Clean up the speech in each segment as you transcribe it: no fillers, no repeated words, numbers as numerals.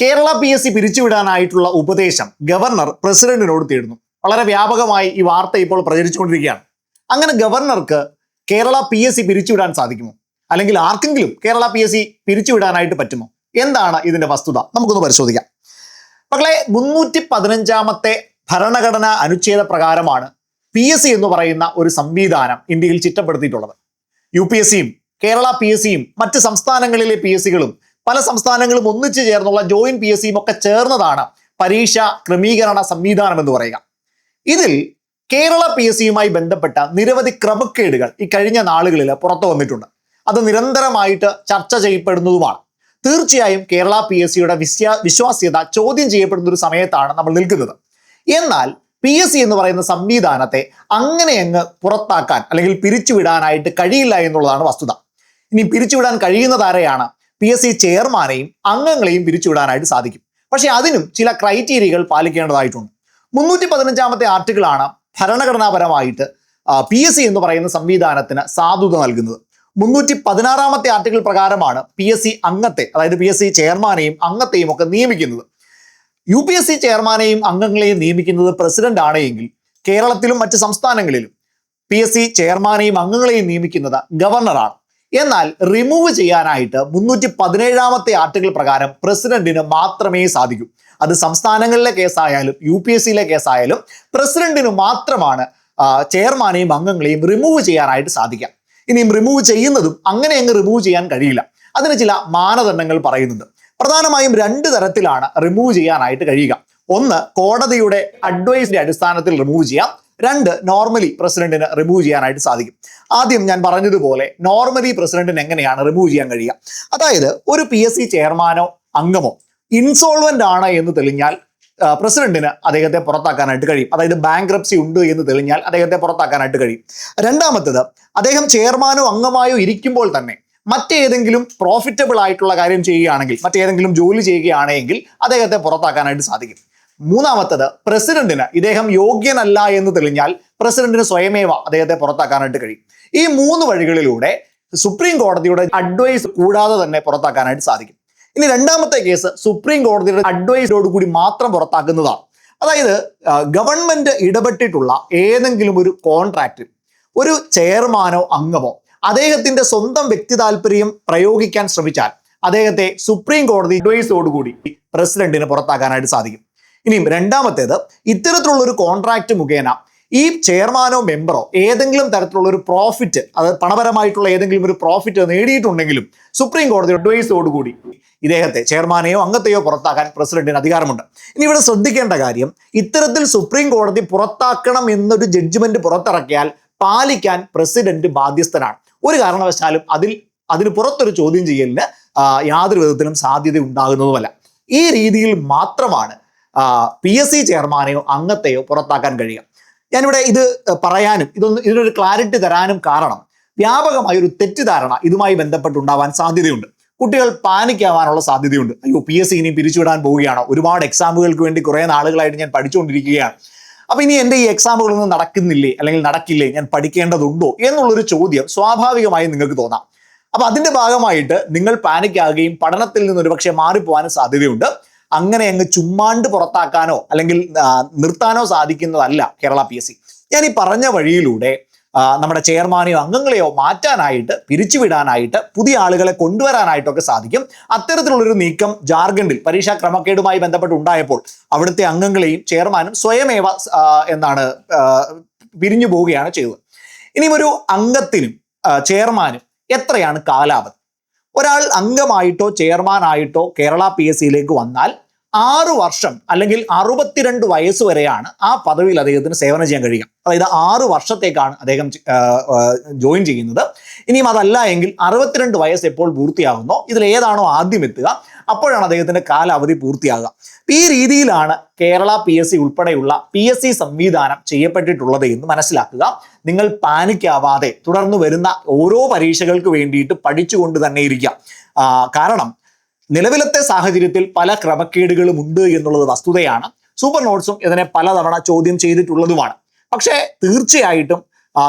Kerala PSC പിരിച്ചുവിടാനായിട്ടുള്ള ഉപദേശം governor പ്രസിഡന്റിനോട് തേടുന്നു. വളരെ വ്യാപകമായി ഈ വാർത്ത ഇപ്പോൾ പ്രചരിച്ചുകൊണ്ടിരിക്കുകയാണ്. അങ്ങനെ ഗവർണർക്ക് കേരള PSC പിരിച്ചുവിടാൻ സാധിക്കുമോ? അല്ലെങ്കിൽ ആർക്കെങ്കിലും കേരള PSC പിരിച്ചുവിടാനായിട്ട് പറ്റുമോ? എന്താണ് ഇതിന്റെ വസ്തുത? നമുക്കൊന്ന് പരിശോധിക്കാം. മക്കളെ, 315ാമത്തെ ഭരണഘടനാ അനുച്ഛേദ പ്രകാരമാണ് PSC എന്ന് പറയുന്ന ഒരു സംവിധാനം ഇന്ത്യയിൽ ചിട്ടപ്പെടുത്തിയിട്ടുള്ളത്. UPSCയും കേരള PSCയും മറ്റ് സംസ്ഥാനങ്ങളിലെ PSCകളും പല സംസ്ഥാനങ്ങളും ഒന്നിച്ചു ചേർന്നുള്ള ജോയിന്റ് PSCയും ഒക്കെ ചേർന്നതാണ് പരീക്ഷ ക്രമീകരണ സംവിധാനം എന്ന് പറയുക. ഇതിൽ കേരള PSCയുമായി ബന്ധപ്പെട്ട നിരവധി ക്രമക്കേടുകൾ ഈ കഴിഞ്ഞ നാളുകളിൽ പുറത്തു വന്നിട്ടുണ്ട്. അത് നിരന്തരമായിട്ട് ചർച്ച ചെയ്യപ്പെടുന്നതുമാണ്. തീർച്ചയായും കേരള PSCയുടെ വിശ്വാസ്യത ചോദ്യം ചെയ്യപ്പെടുന്ന ഒരു സമയത്താണ് നമ്മൾ നിൽക്കുന്നത്. എന്നാൽ PSC എന്ന് പറയുന്ന സംവിധാനത്തെ അങ്ങനെ അങ്ങ് പുറത്താക്കാൻ അല്ലെങ്കിൽ പിരിച്ചുവിടാനായിട്ട് കഴിയില്ല എന്നുള്ളതാണ് വസ്തുത. ഇനി പിരിച്ചുവിടാൻ കഴിയുന്നത് ആരെയാണ്? PSC ചെയർമാനെയും അംഗങ്ങളെയും പിരിച്ചുവിടാനായിട്ട് സാധിക്കും. പക്ഷെ അതിനും ചില ക്രൈറ്റീരിയകൾ പാലിക്കേണ്ടതായിട്ടുണ്ട്. 315ാമത്തെ ആർട്ടിക്കിളാണ് ഭരണഘടനാപരമായിട്ട് PSC എന്ന് പറയുന്ന സംവിധാനത്തിന് സാധുത നൽകുന്നത്. 316ാമത്തെ ആർട്ടിക്കിൾ പ്രകാരമാണ് PSC അംഗത്തെ, അതായത് PSC ചെയർമാനെയും അംഗത്തെയും ഒക്കെ നിയമിക്കുന്നത്. UPSC ചെയർമാനെയും അംഗങ്ങളെയും നിയമിക്കുന്നത് പ്രസിഡന്റ് ആണ് എങ്കിൽ കേരളത്തിലും മറ്റ് സംസ്ഥാനങ്ങളിലും PSC ചെയർമാനെയും അംഗങ്ങളെയും നിയമിക്കുന്നത് ഗവർണറാണ്. എന്നാൽ റിമൂവ് ചെയ്യാനായിട്ട് 317ാമത്തെ ആർട്ടിക്കിൾ പ്രകാരം പ്രസിഡന്റിന് മാത്രമേ സാധിക്കൂ. അത് സംസ്ഥാനങ്ങളിലെ കേസായാലും UPSCയിലെ കേസായാലും പ്രസിഡന്റിന് മാത്രമാണ് ചെയർമാനെയും അംഗങ്ങളെയും റിമൂവ് ചെയ്യാനായിട്ട് സാധിക്കാം. ഇനിയും റിമൂവ് ചെയ്യുന്നതും അങ്ങനെ അങ്ങ് റിമൂവ് ചെയ്യാൻ കഴിയില്ല. അതിന് ചില മാനദണ്ഡങ്ങൾ പറയുന്നുണ്ട്. പ്രധാനമായും 2 തരത്തിലാണ് റിമൂവ് ചെയ്യാനായിട്ട് കഴിയുക. ഒന്ന്, കോടതിയുടെ അഡ്വൈസിന്റെ അടിസ്ഥാനത്തിൽ റിമൂവ് ചെയ്യാം. 2, നോർമലി പ്രസിഡന്റിന് റിമൂവ് ചെയ്യാനായിട്ട് സാധിക്കും. ആദ്യം ഞാൻ പറഞ്ഞതുപോലെ നോർമലി പ്രസിഡന്റിന് എങ്ങനെയാണ് റിമൂവ് ചെയ്യാൻ കഴിയുക? അതായത് ഒരു PSC ചെയർമാനോ അംഗമോ ഇൻസോൾവന്റ് ആണ് എന്ന് തെളിഞ്ഞാൽ പ്രസിഡന്റിന് അദ്ദേഹത്തെ പുറത്താക്കാനായിട്ട് കഴിയും. അതായത് ബാങ്ക്രപ്സി ഉണ്ട് എന്ന് തെളിഞ്ഞാൽ അദ്ദേഹത്തെ പുറത്താക്കാനായിട്ട് കഴിയും. രണ്ടാമത്തേത്, അദ്ദേഹം ചെയർമാനോ അംഗമായോ ഇരിക്കുമ്പോൾ തന്നെ മറ്റേതെങ്കിലും പ്രോഫിറ്റബിൾ ആയിട്ടുള്ള കാര്യം ചെയ്യുകയാണെങ്കിൽ, മറ്റേതെങ്കിലും ജോലി ചെയ്യുകയാണെങ്കിൽ അദ്ദേഹത്തെ പുറത്താക്കാനായിട്ട് സാധിക്കും. മൂന്നാമത്തേത്, പ്രസിഡന്റിന് ഇദ്ദേഹം യോഗ്യനല്ല എന്ന് തെളിഞ്ഞാൽ പ്രസിഡന്റിന് സ്വയമേവ അദ്ദേഹത്തെ പുറത്താക്കാനായിട്ട് കഴിയും. ഈ 3 വഴികളിലൂടെ സുപ്രീം കോടതിയുടെ അഡ്വൈസ് കൂടാതെ തന്നെ പുറത്താക്കാനായിട്ട് സാധിക്കും. ഇനി രണ്ടാമത്തെ കേസ് സുപ്രീം കോടതിയുടെ അഡ്വൈസോട് കൂടി മാത്രം പുറത്താക്കുന്നതാണ്. അതായത് ഗവൺമെന്റ് ഇടപെട്ടിട്ടുള്ള ഏതെങ്കിലും ഒരു കോൺട്രാക്റ്റിൽ ഒരു ചെയർമാനോ അംഗമോ അദ്ദേഹത്തിന്റെ സ്വന്തം വ്യക്തി താല്പര്യം പ്രയോഗിക്കാൻ ശ്രമിച്ചാൽ അദ്ദേഹത്തെ സുപ്രീം കോടതി അഡ്വൈസോടുകൂടി പ്രസിഡന്റിന് പുറത്താക്കാനായിട്ട് സാധിക്കും. ഇനിയും രണ്ടാമത്തേത്, ഇത്തരത്തിലുള്ള ഒരു കോൺട്രാക്ട് മുഖേന ഈ ചെയർമാനോ മെമ്പറോ ഏതെങ്കിലും തരത്തിലുള്ള ഒരു പ്രോഫിറ്റ്, അത് പണപരമായിട്ടുള്ള ഏതെങ്കിലും ഒരു പ്രോഫിറ്റ് നേടിയിട്ടുണ്ടെങ്കിലും സുപ്രീം കോടതി അഡ്വൈസോടുകൂടി ഇദ്ദേഹത്തെ, ചെയർമാനെയോ അംഗത്തെയോ പുറത്താക്കാൻ പ്രസിഡന്റിന് അധികാരമുണ്ട്. ഇനി ഇവിടെ ശ്രദ്ധിക്കേണ്ട കാര്യം, ഇത്തരത്തിൽ സുപ്രീം കോടതി പുറത്താക്കണം എന്നൊരു ജഡ്ജ്മെന്റ് പുറത്തിറക്കിയാൽ പാലിക്കാൻ പ്രസിഡന്റ് ബാധ്യസ്ഥനാണ്. ഒരു കാരണവശാലും അതിന് പുറത്തൊരു ചോദ്യം ചെയ്യലിന് യാതൊരു വിധത്തിലും സാധ്യത ഉണ്ടാകുന്നതുമല്ല. ഈ രീതിയിൽ മാത്രമാണ് PSC ചെയർമാനെയോ അംഗത്തെയോ പുറത്താക്കാൻ കഴിയുക. ഞാനിവിടെ ഇത് പറയാനും ഇതിനൊരു ക്ലാരിറ്റി തരാനും കാരണം വ്യാപകമായ ഒരു തെറ്റിദ്ധാരണ ഇതുമായി ബന്ധപ്പെട്ടുണ്ടാവാൻ സാധ്യതയുണ്ട്. കുട്ടികൾ പാനിക്കാവാനുള്ള സാധ്യതയുണ്ട്. അയ്യോ, PSC ഇനി പിരിച്ചുവിടാൻ പോവുകയാണോ? ഒരുപാട് എക്സാമുകൾക്ക് വേണ്ടി കുറേ നാളുകളായിട്ട് ഞാൻ പഠിച്ചുകൊണ്ടിരിക്കുകയാണ്. അപ്പൊ ഇനി എൻ്റെ ഈ എക്സാമുകളൊന്നും നടക്കുന്നില്ലേ, അല്ലെങ്കിൽ നടക്കില്ലേ, ഞാൻ പഠിക്കേണ്ടതുണ്ടോ എന്നുള്ളൊരു ചോദ്യം സ്വാഭാവികമായും നിങ്ങൾക്ക് തോന്നാം. അപ്പൊ അതിന്റെ ഭാഗമായിട്ട് നിങ്ങൾ പാനിക്കാകുകയും പഠനത്തിൽ നിന്ന് ഒരുപക്ഷെ മാറിപ്പോവാനും സാധ്യതയുണ്ട്. അങ്ങനെ അങ്ങ് ചുമ്മാണ്ട് പുറത്താക്കാനോ അല്ലെങ്കിൽ നിർത്താനോ സാധിക്കുന്നതല്ല കേരള PSC. ഞാൻ ഈ പറഞ്ഞ വഴിയിലൂടെ നമ്മുടെ ചെയർമാനെയോ അംഗങ്ങളെയോ മാറ്റാനായിട്ട്, പിരിച്ചുവിടാനായിട്ട്, പുതിയ ആളുകളെ കൊണ്ടുവരാനായിട്ടൊക്കെ സാധിക്കും. അത്തരത്തിലുള്ളൊരു നീക്കം ജാർഖണ്ഡിൽ പരീക്ഷാ ക്രമക്കേടുമായി ബന്ധപ്പെട്ട് ഉണ്ടായപ്പോൾ അവിടുത്തെ അംഗങ്ങളെയും ചെയർമാനും സ്വയമേവ പിരിഞ്ഞു പോവുകയാണ് ചെയ്തത്. ഇനിയും ഒരു അംഗത്തിനും ചെയർമാനും എത്രയാണ് കാലാവധി? ഒരാൾ അംഗമായിട്ടോ ചെയർമാനായിട്ടോ കേരള PSCയിലേക്ക് വന്നാൽ 6 വർഷം അല്ലെങ്കിൽ 62 വയസ്സ് വരെയാണ് ആ പദവിയിൽ അദ്ദേഹത്തിന് സേവനം ചെയ്യാൻ കഴിയുക. അതായത് 6 വർഷത്തേക്കാണ് അദ്ദേഹം ജോയിൻ ചെയ്യുന്നത്. ഇനിയും അതല്ല എങ്കിൽ 62 വയസ്സ് എപ്പോൾ പൂർത്തിയാകുന്നോ, ഇതിൽ ഏതാണോ ആദ്യം എത്തുക അപ്പോഴാണ് അദ്ദേഹത്തിന്റെ കാലാവധി പൂർത്തിയാകുക. ഈ രീതിയിലാണ് കേരള PSC ഉൾപ്പെടെയുള്ള PSC സംവിധാനം ചെയ്യപ്പെട്ടിട്ടുള്ളത് എന്ന് മനസ്സിലാക്കുക. നിങ്ങൾ പാനിക്കാവാതെ തുടർന്ന് വരുന്ന ഓരോ പരീക്ഷകൾക്ക് വേണ്ടിയിട്ട് പഠിച്ചുകൊണ്ട് തന്നെ ഇരിക്കുക. കാരണം നിലവിലത്തെ സാഹചര്യത്തിൽ പല ക്രമക്കേടുകളും ഉണ്ട് എന്നുള്ളത് വസ്തുതയാണ്. സൂപ്പർ നോട്ട്സും ഇതിനെ പലതവണ ചോദ്യം ചെയ്തിട്ടുള്ളതുമാണ്. പക്ഷേ തീർച്ചയായിട്ടും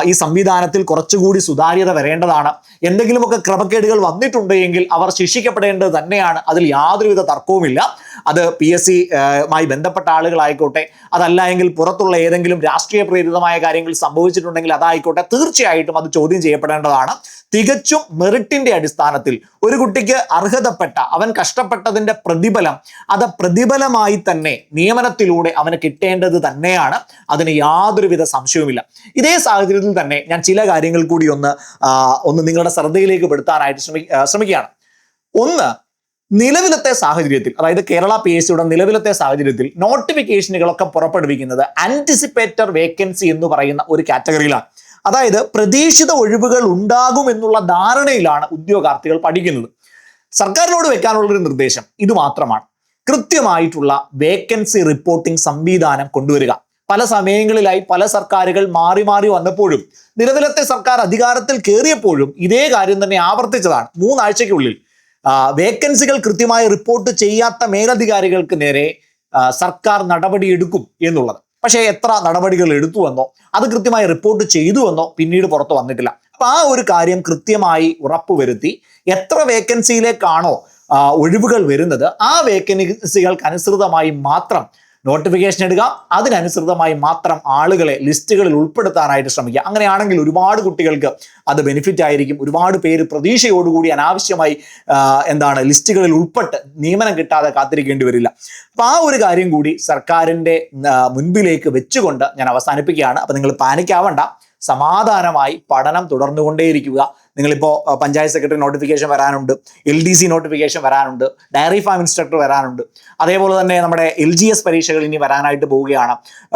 ഈ സംവിധാനത്തിൽ കുറച്ചുകൂടി സുതാര്യത വരേണ്ടതാണ്. എന്തെങ്കിലുമൊക്കെ ക്രമക്കേടുകൾ വന്നിട്ടുണ്ടെങ്കിൽ അവർ ശിക്ഷിക്കപ്പെടേണ്ടത് തന്നെയാണ്. അതിൽ യാതൊരുവിധ തർക്കവുമില്ല. അത് PSC മായി ബന്ധപ്പെട്ട ആളുകളായിക്കോട്ടെ, അതല്ല എങ്കിൽ പുറത്തുള്ള ഏതെങ്കിലും രാഷ്ട്രീയ പ്രേരിതമായ കാര്യങ്ങൾ സംഭവിച്ചിട്ടുണ്ടെങ്കിൽ അതായിക്കോട്ടെ, തീർച്ചയായിട്ടും അത് ചോദ്യം ചെയ്യപ്പെടേണ്ടതാണ്. തികച്ചും മെറിറ്റിന്റെ അടിസ്ഥാനത്തിൽ ഒരു കുട്ടിക്ക് അർഹതപ്പെട്ട, അവൻ കഷ്ടപ്പെട്ടതിന്റെ പ്രതിഫലം, അത് പ്രതിഫലമായി തന്നെ നിയമനത്തിലൂടെ അവന് കിട്ടേണ്ടത് തന്നെയാണ്. അതിന് യാതൊരുവിധ സംശയവുമില്ല. ഇതേ സാഹചര്യത്തിൽ തന്നെ ഞാൻ ചില കാര്യങ്ങൾ കൂടി ഒന്ന് നിങ്ങളുടെ ശ്രദ്ധയിലേക്ക് പെടുത്താനായിട്ട് ശ്രമിക്കുകയാണ്. ഒന്ന്, നിലവിലത്തെ സാഹചര്യത്തിൽ, അതായത് കേരള PSCയുടെ നിലവിലത്തെ സാഹചര്യത്തിൽ നോട്ടിഫിക്കേഷനുകളൊക്കെ പുറപ്പെടുവിക്കുന്നത് ആന്റിസിപ്പേറ്റർ വേക്കൻസി എന്ന് പറയുന്ന ഒരു കാറ്റഗറിയിലാണ്. അതായത് പ്രതീക്ഷിത ഒഴിവുകൾ ഉണ്ടാകും എന്നുള്ള ധാരണയിലാണ് ഉദ്യോഗാർത്ഥികൾ പഠിക്കുന്നത്. സർക്കാരിനോട് വെക്കാനുള്ളൊരു നിർദ്ദേശം ഇത് മാത്രമാണ്: കൃത്യമായിട്ടുള്ള വേക്കൻസി റിപ്പോർട്ടിംഗ് സംവിധാനം കൊണ്ടുവരിക. പല സമയങ്ങളിലായി പല സർക്കാരുകൾ മാറി മാറി വന്നപ്പോഴും നിലവിലത്തെ സർക്കാർ അധികാരത്തിൽ കയറിയപ്പോഴും ഇതേ കാര്യം തന്നെ ആവർത്തിച്ചതാണ്. 3 ആഴ്ചയ്ക്കുള്ളിൽ വേക്കൻസികൾ കൃത്യമായി റിപ്പോർട്ട് ചെയ്യാത്ത മേലധികാരികൾക്ക് നേരെ സർക്കാർ നടപടിയെടുക്കും എന്നുള്ളത്. പക്ഷേ എത്ര നടപടികൾ എടുത്തുവെന്നോ അത് കൃത്യമായി റിപ്പോർട്ട് ചെയ്തുവെന്നോ പിന്നീട് പുറത്തു വന്നിട്ടില്ല. അപ്പൊ ആ ഒരു കാര്യം കൃത്യമായി ഉറപ്പുവരുത്തി എത്ര വേക്കൻസിയിലേക്കാണോ ഒഴിവുകൾ വരുന്നത് ആ വേക്കൻസികൾക്ക് അനുസൃതമായി മാത്രം നോട്ടിഫിക്കേഷൻ ഇടുക, അതിനനുസൃതമായി മാത്രം ആളുകളെ ലിസ്റ്റുകളിൽ ഉൾപ്പെടുത്താനായിട്ട് ശ്രമിക്കുക. അങ്ങനെയാണെങ്കിൽ ഒരുപാട് കുട്ടികൾക്ക് അത് ബെനിഫിറ്റ് ആയിരിക്കും. ഒരുപാട് പേര് പ്രതീക്ഷയോടുകൂടി അനാവശ്യമായി ലിസ്റ്റുകളിൽ ഉൾപ്പെട്ട് നിയമനം കിട്ടാതെ കാത്തിരിക്കേണ്ടി വരില്ല. അപ്പൊ ആ ഒരു കാര്യം കൂടി സർക്കാരിന്റെ മുൻപിലേക്ക് വെച്ചുകൊണ്ട് ഞാൻ അവസാനിപ്പിക്കുകയാണ്. അപ്പൊ നിങ്ങൾ പാനിക് ആവണ്ട, സമാധാനമായി പഠനം തുടർന്നുകൊണ്ടേയിരിക്കുക. നിങ്ങളിപ്പോൾ പഞ്ചായത്ത് സെക്രട്ടറി നോട്ടിഫിക്കേഷൻ വരാനുണ്ട്, LDC നോട്ടിഫിക്കേഷൻ വരാനുണ്ട്, ഡയറി ഫാം ഇൻസ്ട്രക്ടർ വരാനുണ്ട്, അതേപോലെ തന്നെ നമ്മുടെ LGS പരീക്ഷകൾ ഇനി വരാനായിട്ട് പോവുകയാണ്,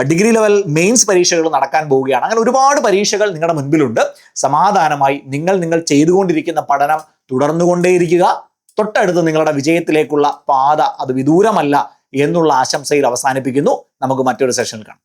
ഡിഗ്രി ലെവൽ മെയിൻസ് പരീക്ഷകൾ നടക്കാൻ പോവുകയാണ്. അങ്ങനെ ഒരുപാട് പരീക്ഷകൾ നിങ്ങളുടെ മുൻപിലുണ്ട്. സമാധാനമായി നിങ്ങൾ ചെയ്തുകൊണ്ടിരിക്കുന്ന പഠനം തുടർന്നുകൊണ്ടേയിരിക്കുക. തൊട്ടടുത്ത് നിങ്ങളുടെ വിജയത്തിലേക്കുള്ള പാത അത് വിദൂരമല്ല എന്നുള്ള ആശംസയിൽ അവസാനിപ്പിക്കുന്നു. നമുക്ക് മറ്റൊരു സെഷനിൽ കാണാം.